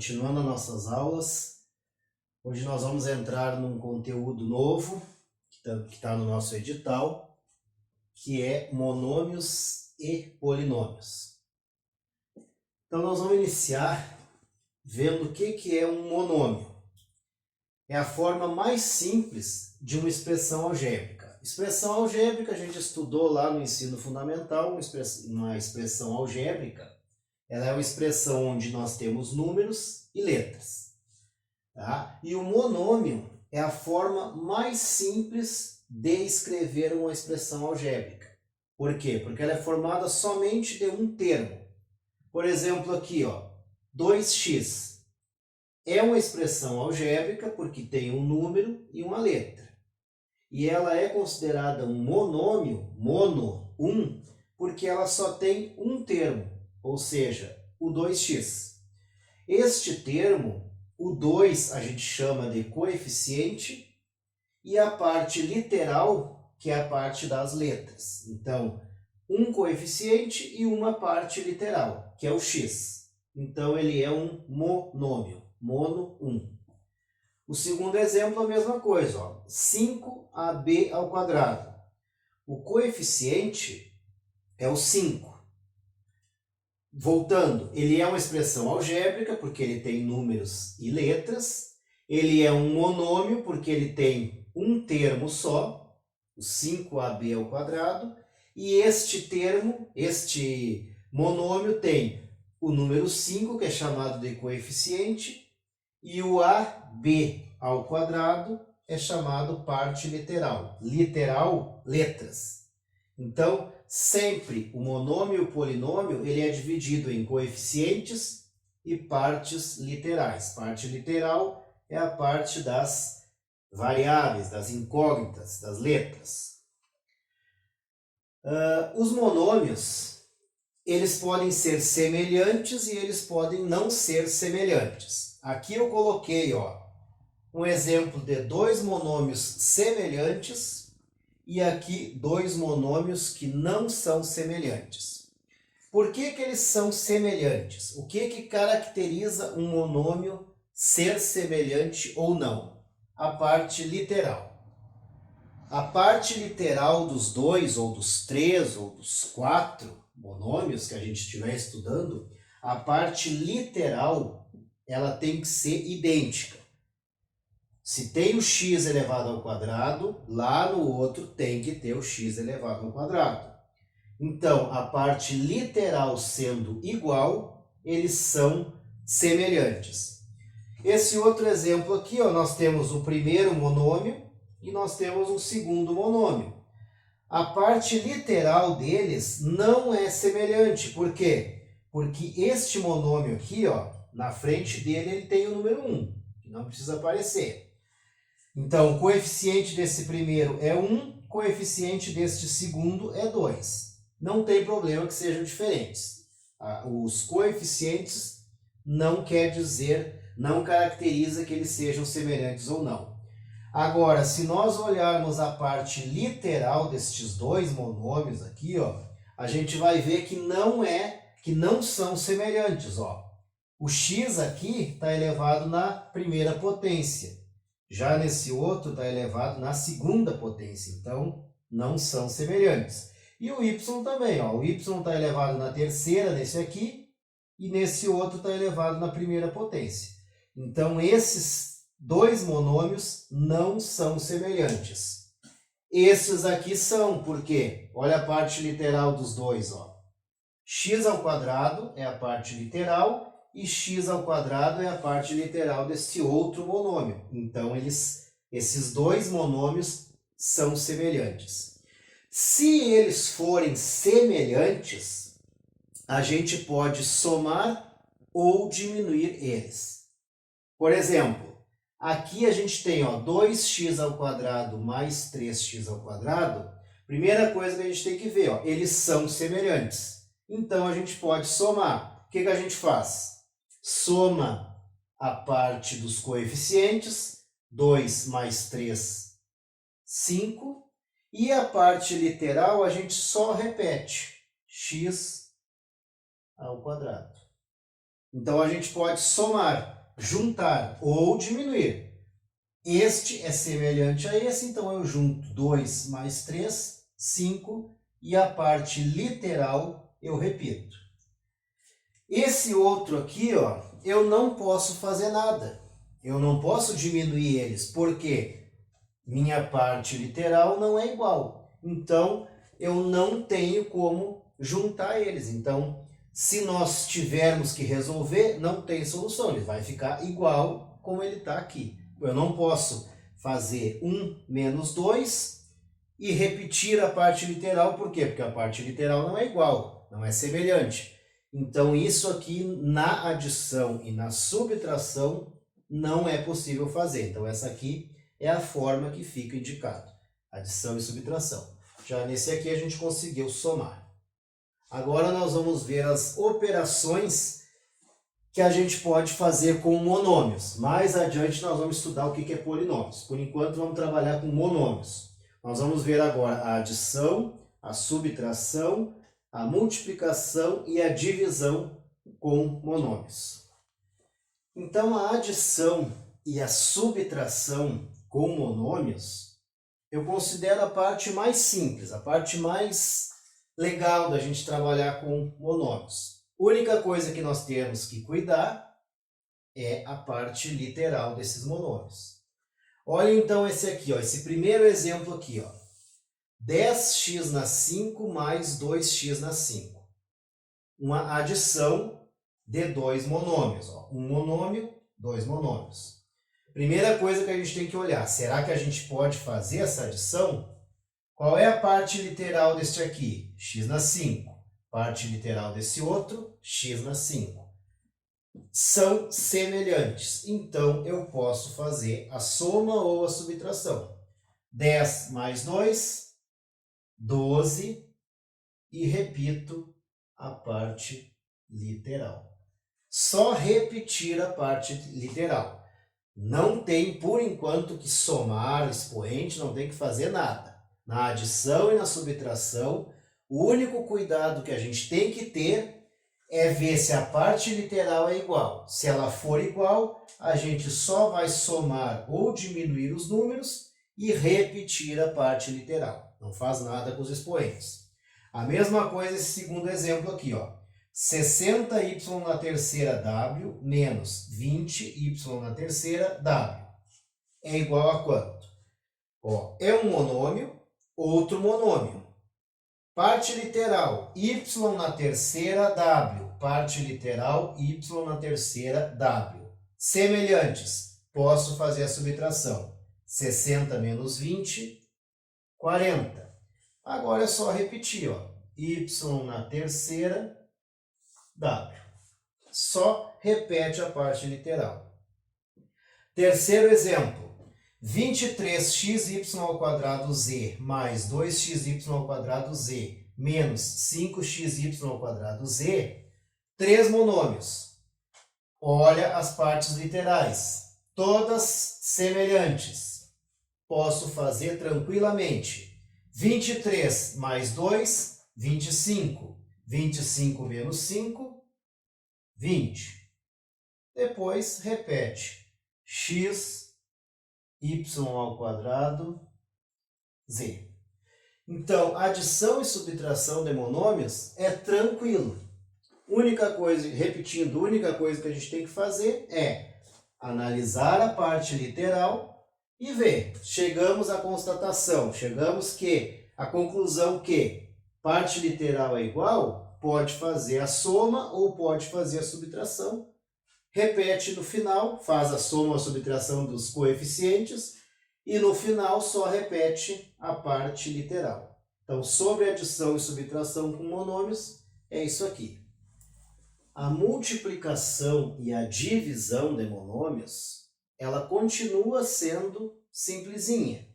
continuando as nossas aulas. Hoje nós vamos entrar num conteúdo novo, que está no nosso edital, que é monômios e polinômios. Então nós vamos iniciar vendo o que é um monômio. É a forma mais simples de uma expressão algébrica. Expressão algébrica a gente estudou lá no ensino fundamental, uma expressão algébrica. Ela é uma expressão onde nós temos números e letras. Tá? E o monômio é a forma mais simples de escrever uma expressão algébrica. Por quê? Porque ela é formada somente de um termo. Por exemplo, aqui, 2x. É uma expressão algébrica porque tem um número e uma letra. E ela é considerada um monômio, mono, porque ela só tem um termo, ou seja, o 2x. Este termo, o 2, a gente chama de coeficiente, e a parte literal, que é a parte das letras. Então, um coeficiente e uma parte literal, que é o x. Então, ele é um monômio, mono 1. O segundo exemplo, a mesma coisa, 5ab ao quadrado. O coeficiente é o 5. Voltando, ele é uma expressão algébrica, porque ele tem números e letras. Ele é um monômio, porque ele tem um termo só, o 5ab ao quadrado. E este termo, este monômio, tem o número 5, que é chamado de coeficiente, e o ab ao quadrado é chamado parte literal. Literal, letras. Então, sempre o monômio e o polinômio ele é dividido em coeficientes e partes literais. Parte literal é a parte das variáveis, das incógnitas, das letras. Os monômios, eles podem ser semelhantes e eles podem não ser semelhantes. Aqui eu coloquei um exemplo de dois monômios semelhantes e aqui dois monômios que não são semelhantes. Por que eles são semelhantes? O que caracteriza um monômio ser semelhante ou não? A parte literal. A parte literal dos dois, ou dos três, ou dos quatro monômios que a gente estiver estudando, a parte literal ela tem que ser idêntica. Se tem o x elevado ao quadrado, lá no outro tem que ter o x elevado ao quadrado. Então, a parte literal sendo igual, eles são semelhantes. Esse outro exemplo aqui, nós temos o primeiro monômio e nós temos um segundo monômio. A parte literal deles não é semelhante. Por quê? Porque este monômio aqui, na frente dele, ele tem o número 1, que não precisa aparecer. Então, o coeficiente desse primeiro é 1, coeficiente deste segundo é 2. Não tem problema que sejam diferentes. Os coeficientes não quer dizer, não caracteriza que eles sejam semelhantes ou não. Agora, se nós olharmos a parte literal destes dois monômios aqui, a gente vai ver que não são semelhantes. O x aqui está elevado na primeira potência. Já nesse outro está elevado na segunda potência, então não são semelhantes. E o y também, o y está elevado na terceira nesse aqui, e nesse outro está elevado na primeira potência. Então esses dois monômios não são semelhantes. Esses aqui são, por quê? Olha a parte literal dos dois. X ao quadrado é a parte literal, e x ao quadrado é a parte literal desse outro monômio. Então, esses dois monômios são semelhantes. Se eles forem semelhantes, a gente pode somar ou diminuir eles. Por exemplo, aqui a gente tem 2x ao quadrado mais 3x ao quadrado. Primeira coisa que a gente tem que ver, eles são semelhantes. Então, a gente pode somar. O que a gente faz? Soma a parte dos coeficientes, 2 mais 3, 5. E a parte literal a gente só repete, x ao quadrado. Então a gente pode somar juntar ou diminuir. Este é semelhante a esse, então eu junto 2 mais 3, 5, e a parte literal eu repito. Esse outro aqui, ó, eu não posso fazer nada. Eu não posso diminuir eles, porque minha parte literal não é igual. Então, eu não tenho como juntar eles. Então, se nós tivermos que resolver, não tem solução. Ele vai ficar igual como ele está aqui. Eu não posso fazer 1 menos 2 e repetir a parte literal. Por quê? Porque a parte literal não é igual, não é semelhante. Então, isso aqui na adição e na subtração não é possível fazer. Então, essa aqui é a forma que fica indicado, adição e subtração. Já nesse aqui a gente conseguiu somar. Agora nós vamos ver as operações que a gente pode fazer com monômios. Mais adiante nós vamos estudar o que é polinômios. Por enquanto vamos trabalhar com monômios. Nós vamos ver agora a adição, a subtração, a multiplicação e a divisão com monômios. Então a adição e a subtração com monômios, eu considero a parte mais simples, a parte mais legal da gente trabalhar com monômios. A única coisa que nós temos que cuidar é a parte literal desses monômios. Olha então esse aqui, ó, esse primeiro exemplo aqui, ó. 10x na 5 mais 2x na 5. Uma adição de dois monômios, ó. Um monômio, dois monômios. Primeira coisa que a gente tem que olhar, será que a gente pode fazer essa adição? Qual é a parte literal deste aqui? X na 5. Parte literal desse outro, x na 5. São semelhantes, então eu posso fazer a soma ou a subtração. 10 mais 2, 12, e repito a parte literal. Só repetir a parte literal. Não tem, por enquanto, que somar expoente, não tem que fazer nada. Na adição e na subtração, o único cuidado que a gente tem que ter é ver se a parte literal é igual. Se ela for igual, a gente só vai somar ou diminuir os números e repetir a parte literal. Não faz nada com os expoentes. A mesma coisa esse segundo exemplo aqui, ó. 60y na terceira w menos 20y na terceira w é igual a quanto? Ó, é um monômio, outro monômio. Parte literal, y na terceira w. Parte literal, y na terceira w. Semelhantes, posso fazer a subtração. 60 menos 20, 40. Agora é só repetir, ó. Y na terceira w. Só repete a parte literal. Terceiro exemplo. 23xy² mais 2xy² menos 5xy², três monômios. Olha as partes literais, todas semelhantes. Posso fazer tranquilamente. 23 mais 2, 25. 25 menos 5, 20. Depois repete. X, y² z. Então, adição e subtração de monômios é tranquilo. Única coisa, repetindo, a única coisa que a gente tem que fazer é analisar a parte literal e ver. Chegamos à constatação, chegamos à conclusão que parte literal é igual, pode fazer a soma ou pode fazer a subtração. Repete no final, faz a soma ou a subtração dos coeficientes e no final só repete a parte literal. Então, sobre adição e subtração com monômios, é isso aqui. A multiplicação e a divisão de monômios, ela continua sendo simplesinha.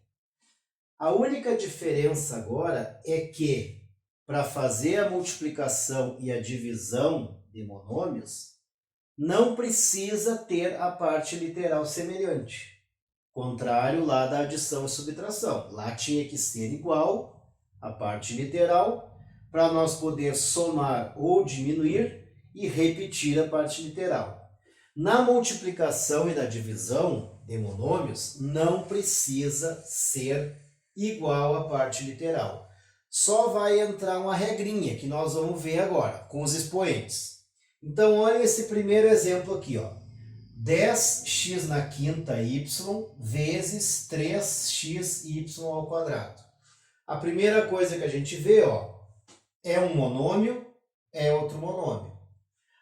A única diferença agora é que, para fazer a multiplicação e a divisão de monômios, não precisa ter a parte literal semelhante. Contrário lá da adição e subtração. Lá tinha que ser igual a parte literal para nós poder somar ou diminuir e repetir a parte literal. Na multiplicação e na divisão de monômios, não precisa ser igual à parte literal. Só vai entrar uma regrinha que nós vamos ver agora, com os expoentes. Então, olha esse primeiro exemplo aqui, ó. 10x na quinta y vezes 3xy ao quadrado. A primeira coisa que a gente vê, ó, é um monômio, é outro monômio.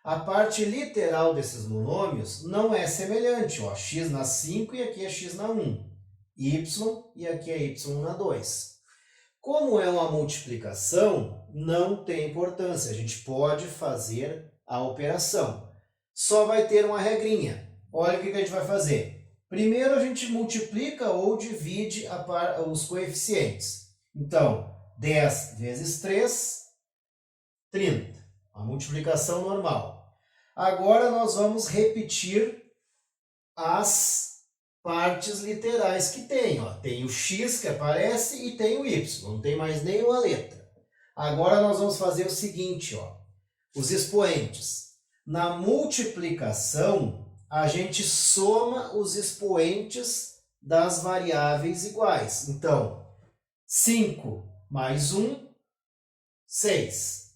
A parte literal desses monômios não é semelhante, ó, x na 5 e aqui é x na 1, y e aqui é y na 2. Como é uma multiplicação, não tem importância, a gente pode fazer a operação. Só vai ter uma regrinha. Olha o que a gente vai fazer. Primeiro a gente multiplica ou divide os coeficientes. Então, 10 vezes 3, 30. A multiplicação normal. Agora nós vamos repetir as partes literais que tem. Ó. Tem o x que aparece e tem o y. Não tem mais nenhuma letra. Agora nós vamos fazer o seguinte, ó. Os expoentes. Na multiplicação, a gente soma os expoentes das variáveis iguais. Então, 5 mais 1, 6.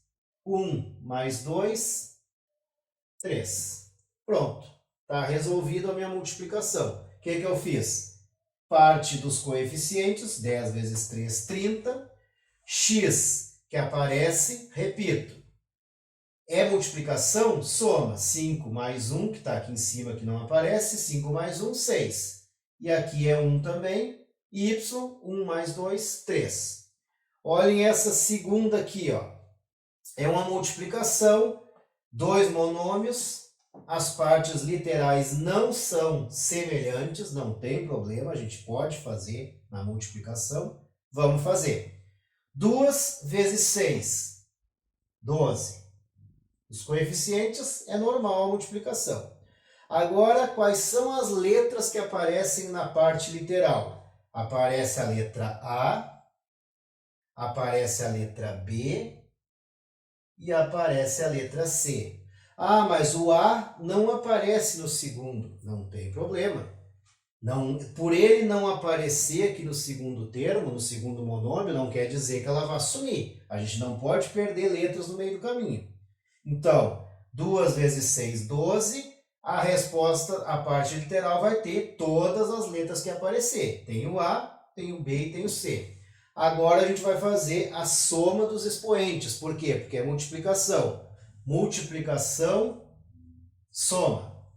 1 mais 2, 3. Pronto. Está resolvido a minha multiplicação. O que eu fiz? Parte dos coeficientes, 10 vezes 3, 30. X que aparece, repito. É multiplicação? Soma. 5 mais 1, que está aqui em cima, que não aparece. 5 mais 1, 6. E aqui é 1 também. Y, 1 mais 2, 3. Olhem essa segunda aqui, ó. É uma multiplicação, dois monômios, as partes literais não são semelhantes, não tem problema, a gente pode fazer na multiplicação. Vamos fazer. 2 vezes 6, 12. Os coeficientes é normal a multiplicação. Agora, quais são as letras que aparecem na parte literal? Aparece a letra A, aparece a letra B e aparece a letra C. Ah, mas o A não aparece no segundo. Não tem problema. Não, por ele não aparecer aqui no segundo termo, no segundo monômio, não quer dizer que ela vá sumir. A gente não pode perder letras no meio do caminho. Então, 2 vezes 6, 12. A resposta, a parte literal, vai ter todas as letras que aparecer. Tem o A, tem o B e tem o C. Agora a gente vai fazer a soma dos expoentes. Por quê? Porque é multiplicação. Multiplicação, soma.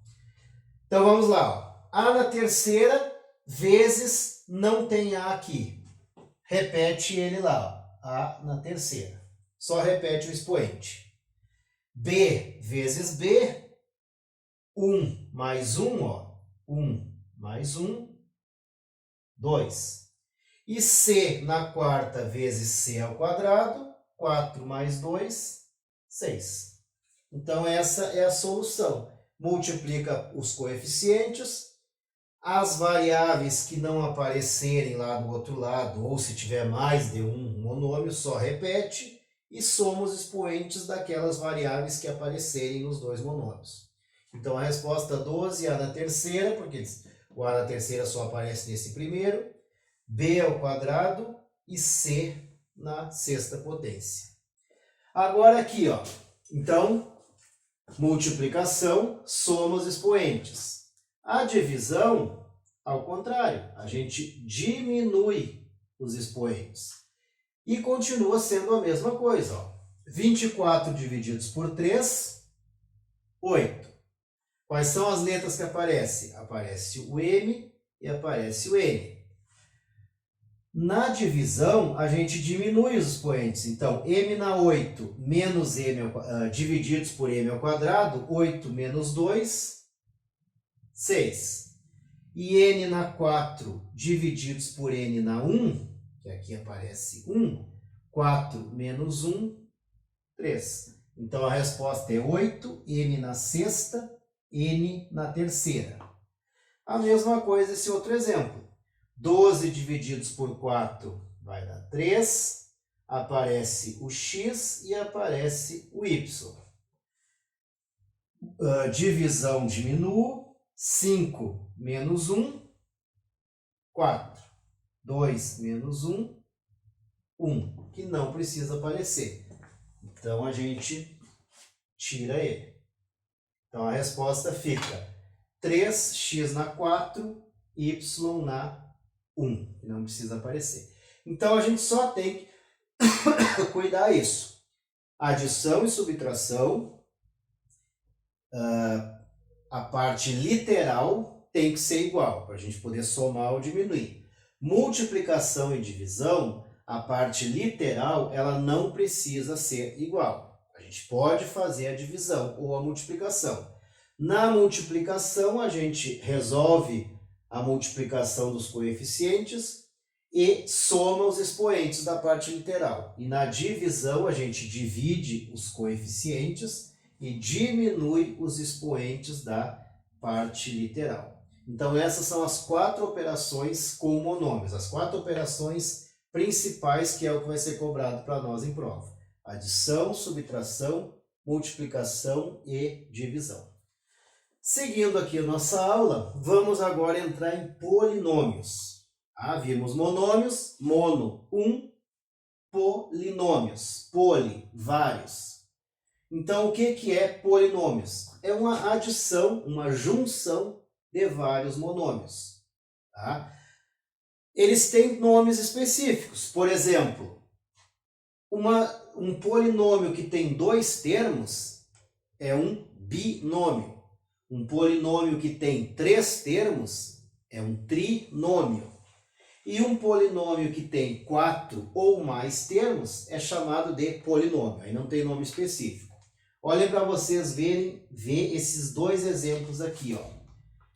Então vamos lá. Ó. A na terceira vezes não tem A aqui. Repete ele lá. Ó. A na terceira. Só repete o expoente. B vezes B. 1 mais 1, ó. 1 mais 1, 2. E C na quarta vezes C ao quadrado, 4 mais 2, 6. Então, essa é a solução. Multiplica os coeficientes, as variáveis que não aparecerem lá do outro lado, ou se tiver mais de um monômio, só repete, e soma os expoentes daquelas variáveis que aparecerem nos dois monômios. Então, a resposta 12, A na terceira, porque o A na terceira só aparece nesse primeiro, B ao quadrado e C na sexta potência. Agora aqui, ó. Então, multiplicação, soma os expoentes. A divisão, ao contrário, a gente diminui os expoentes. E continua sendo a mesma coisa, ó. 24 divididos por 3, 8. Quais são as letras que aparecem? Aparece o M e aparece o N. Na divisão, a gente diminui os expoentes. Então, m na 8 menos m divididos por m ao quadrado, 8 menos 2, 6. E n na 4 divididos por n na 1, que aqui aparece 1, 4 menos 1, 3. Então, a resposta é 8, m na sexta, n na terceira. A mesma coisa esse outro exemplo. 12 divididos por 4 vai dar 3, aparece o x e aparece o y. divisão diminuo, 5 menos 1, 4. 2 menos 1, 1, que não precisa aparecer. Então, a gente tira ele. Então, a resposta fica 3x na 4, y na 1, que não precisa aparecer. Então, a gente só tem que cuidar isso. Adição e subtração, a parte literal tem que ser igual, para a gente poder somar ou diminuir. Multiplicação e divisão, a parte literal, ela não precisa ser igual. A gente pode fazer a divisão ou a multiplicação. Na multiplicação, a gente resolve a multiplicação dos coeficientes e soma os expoentes da parte literal. E na divisão, a gente divide os coeficientes e diminui os expoentes da parte literal. Então, essas são as 4 operações com monômios, as 4 operações principais, que é o que vai ser cobrado para nós em prova. Adição, subtração, multiplicação e divisão. Seguindo aqui a nossa aula, vamos agora entrar em polinômios. Vimos monômios, mono, 1, polinômios, poli, vários. Então, o que é polinômios? É uma adição, uma junção de vários monômios. Tá? Eles têm nomes específicos. Por exemplo, um polinômio que tem 2 termos é um binômio. Um polinômio que tem 3 termos é um trinômio. E um polinômio que tem 4 ou mais termos é chamado de polinômio. Aí não tem nome específico. Olhem para vocês ver esses 2 exemplos aqui. Ó.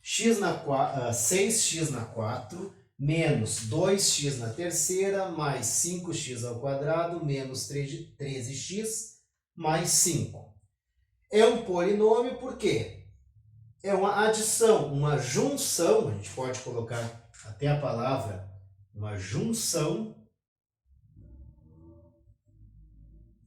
6x na 4 menos 2x na terceira mais 5x ao quadrado menos 13x mais 5. É um polinômio por quê? É uma adição, uma junção, a gente pode colocar até a palavra, uma junção,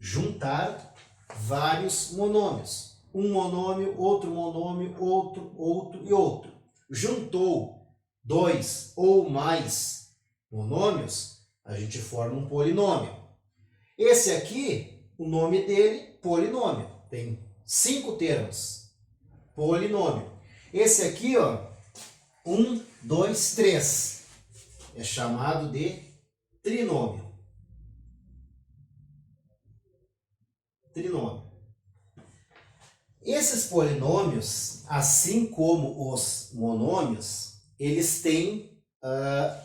juntar vários monômios. Um monômio, outro monômio, outro e outro. Juntou 2 ou mais monômios, a gente forma um polinômio. Esse aqui, o nome dele, polinômio. Tem 5 termos. Polinômio. Esse aqui, ó, 1, 2, 3. É chamado de trinômio. Trinômio. Esses polinômios, assim como os monômios, eles têm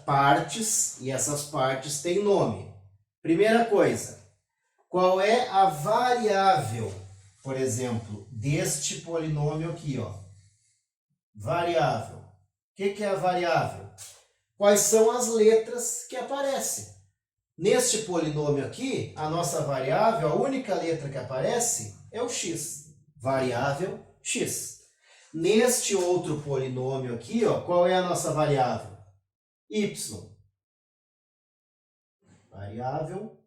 partes e essas partes têm nome. Primeira coisa, qual é a variável, por exemplo, deste polinômio aqui, ó? Variável. O que é a variável? Quais são as letras que aparecem? Neste polinômio aqui, a nossa variável, a única letra que aparece é o x. Variável x. Neste outro polinômio aqui, ó, qual é a nossa variável? Y. Variável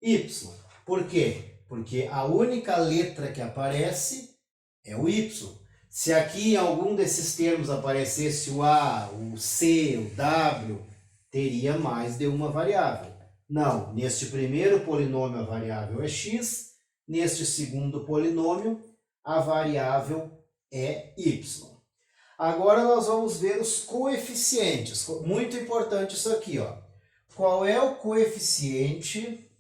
y. Por quê? Porque a única letra que aparece é o y. Se aqui em algum desses termos aparecesse o a, o c, o w, teria mais de uma variável. Não, neste primeiro polinômio a variável é x, neste segundo polinômio a variável é y. Agora nós vamos ver os coeficientes. Muito importante isso aqui, ó. Qual é o coeficiente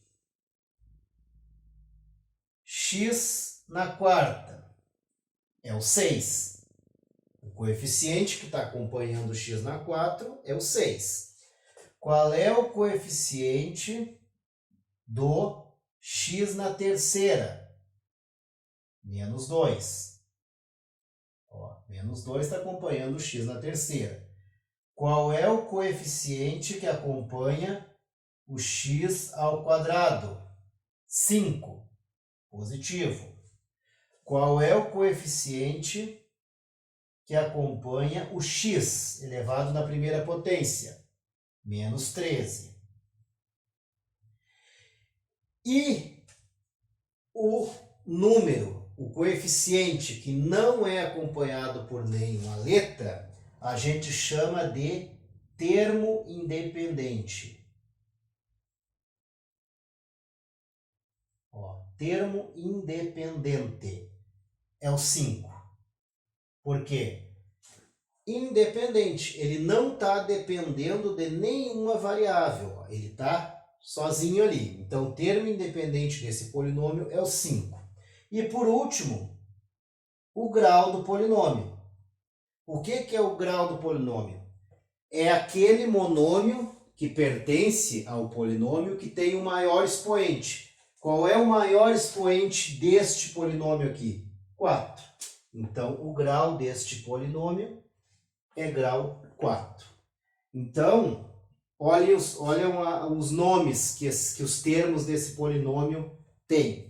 x na quarta? É o 6. O coeficiente que está acompanhando o x na 4 é o 6. Qual é o coeficiente do x na terceira? Menos 2. Ó, menos 2 está acompanhando o x na terceira. Qual é o coeficiente que acompanha o x ao quadrado? 5. Positivo. Qual é o coeficiente que acompanha o x elevado na primeira potência? Menos 13. E o número, o coeficiente que não é acompanhado por nenhuma letra, a gente chama de termo independente. Ó, termo independente é o 5. Por quê? Independente, ele não está dependendo de nenhuma variável, ele está sozinho ali. Então, o termo independente desse polinômio é o 5. E por último, o grau do polinômio. O que é o grau do polinômio? É aquele monômio que pertence ao polinômio que tem o maior expoente. Qual é o maior expoente deste polinômio aqui? 4. Então, o grau deste polinômio é grau 4. Então, olhem os nomes que os termos desse polinômio têm.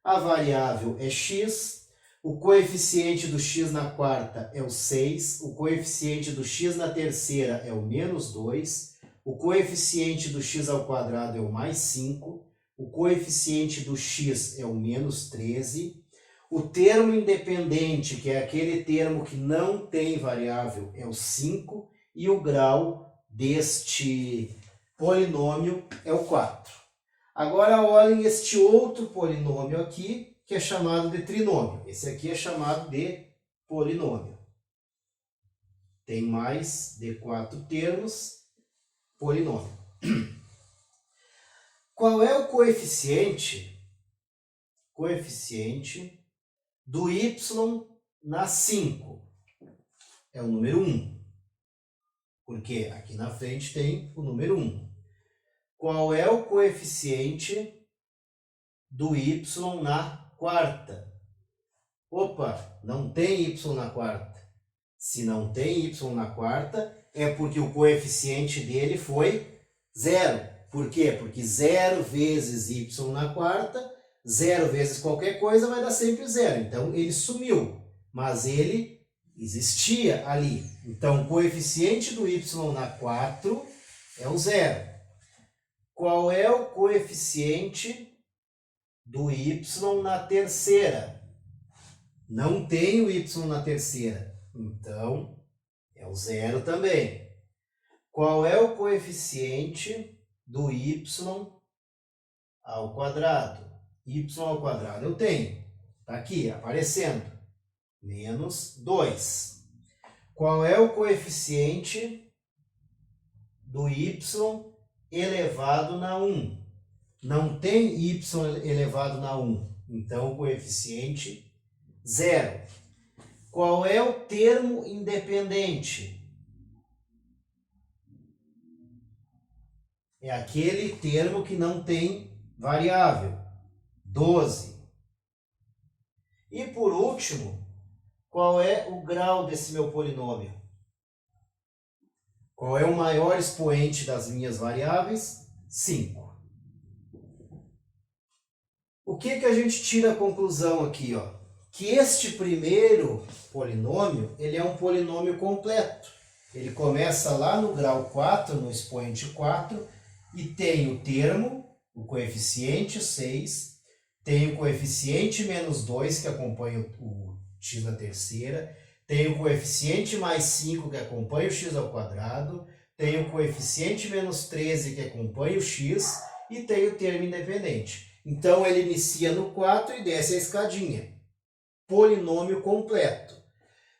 A variável é x, o coeficiente do x na quarta é o 6, o coeficiente do x na terceira é o menos 2, o coeficiente do x ao quadrado é o mais 5, o coeficiente do x é o menos 13, o termo independente, que é aquele termo que não tem variável, é o 5, e o grau deste polinômio é o 4. Agora olhem este outro polinômio aqui, que é chamado de trinômio. Esse aqui é chamado de polinômio. Tem mais de 4 termos, polinômio. Qual é o coeficiente do y na 5? É o número 1. Porque aqui na frente tem o número 1. Qual é o coeficiente do y na quarta? Opa, não tem y na quarta. Se não tem y na quarta, é porque o coeficiente dele foi 0. Por quê? Porque 0 vezes y na quarta, 0 vezes qualquer coisa vai dar sempre 0. Então, ele sumiu, mas ele existia ali. Então, o coeficiente do y na 4 é o 0. Qual é o coeficiente do y na terceira? Não tem o y na terceira, então é o 0 também. Qual é o coeficiente do y ao quadrado? Y ao quadrado eu tenho, está aqui aparecendo, menos 2. Qual é o coeficiente do y elevado na 1? Não tem y elevado na 1, então o coeficiente 0. Qual é o termo independente? É aquele termo que não tem variável, 12. E por último, qual é o grau desse meu polinômio? Qual é o maior expoente das minhas variáveis? 5. O que a gente tira a conclusão aqui, ó? Que este primeiro polinômio, ele é um polinômio completo. Ele começa lá no grau 4, no expoente 4, e tem o termo, o coeficiente 6, tem o coeficiente menos 2, que acompanha o x na terceira, tem o coeficiente mais 5, que acompanha o x ao quadrado, tem o coeficiente menos 13, que acompanha o x, e tem o termo independente. Então, ele inicia no 4 e desce a escadinha. Polinômio completo.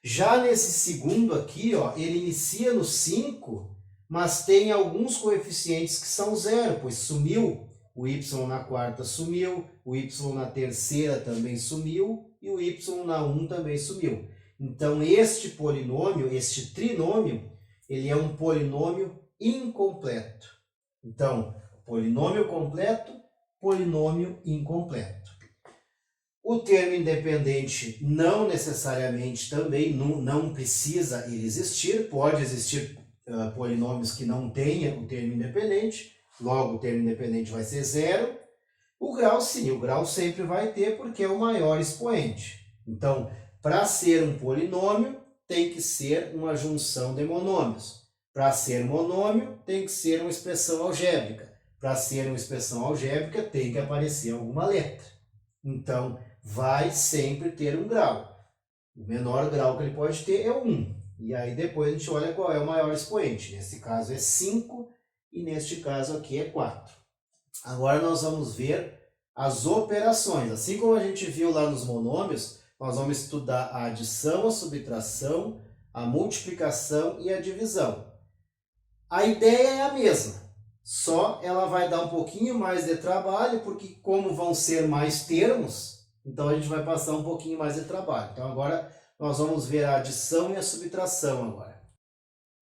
Já nesse segundo aqui, ó, ele inicia no 5, mas tem alguns coeficientes que são 0, pois sumiu. O y na quarta sumiu, o y na terceira também sumiu, e o y na 1 também sumiu. Então, este polinômio, este trinômio, ele é um polinômio incompleto. Então, polinômio completo, polinômio incompleto. O termo independente não necessariamente também não precisa ele existir, pode existir polinômios que não tenham o termo independente, logo o termo independente vai ser 0. O grau sim, o grau sempre vai ter porque é o maior expoente. Então, para ser um polinômio, tem que ser uma junção de monômios. Para ser monômio, tem que ser uma expressão algébrica. Para ser uma expressão algébrica, tem que aparecer alguma letra. Então, vai sempre ter um grau. O menor grau que ele pode ter é 1. E aí depois a gente olha qual é o maior expoente. Nesse caso é 5 e neste caso aqui é 4. Agora nós vamos ver as operações. Assim como a gente viu lá nos monômios, nós vamos estudar a adição, a subtração, a multiplicação e a divisão. A ideia é a mesma, só ela vai dar um pouquinho mais de trabalho, porque como vão ser mais termos, então a gente vai passar um pouquinho mais de trabalho. Então agora nós vamos ver a adição e a subtração agora.